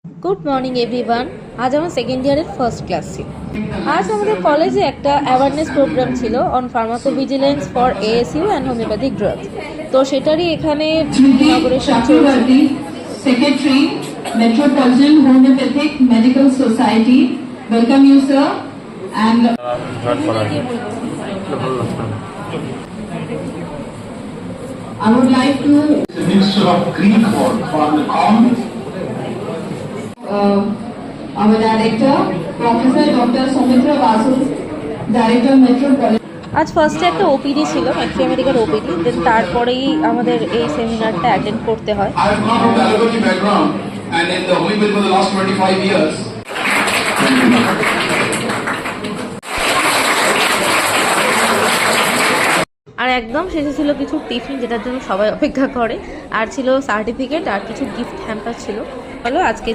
Good morning everyone. আজ আমার second ইয়ারের ফার্স্ট ক্লাস ছিল। আজ আমাদের কলেজে একটা অ্যাওয়ারনেস প্রোগ্রাম ছিল on pharmacovigilance for ASU and homeopathic drugs. তো সেটারই এখানে ইনঅগ্রেশন চলছে। Secretary metropolitan homeopathic medical society, welcome you sir. And I would like to a mixture of Greek word for the common. Our director, Professor Dr. Soumitra Basu, Director Metropolitan. আজ ফার্স্টে একটা OPD ছিল, maximum medical OPD, দেন তারপরেই আমাদের এই সেমিনারটা attend করতে হয়। I have come from the allopathy background and in the homeopathy for the last 25 years. আর একদম শেষে ছিল কিছু টিফিন, যেটার জন্য সবাই অপেক্ষা করে, আর ছিল সার্টিফিকেট আর কিছু গিফট হ্যাম্পার ছিল। বলো আজকে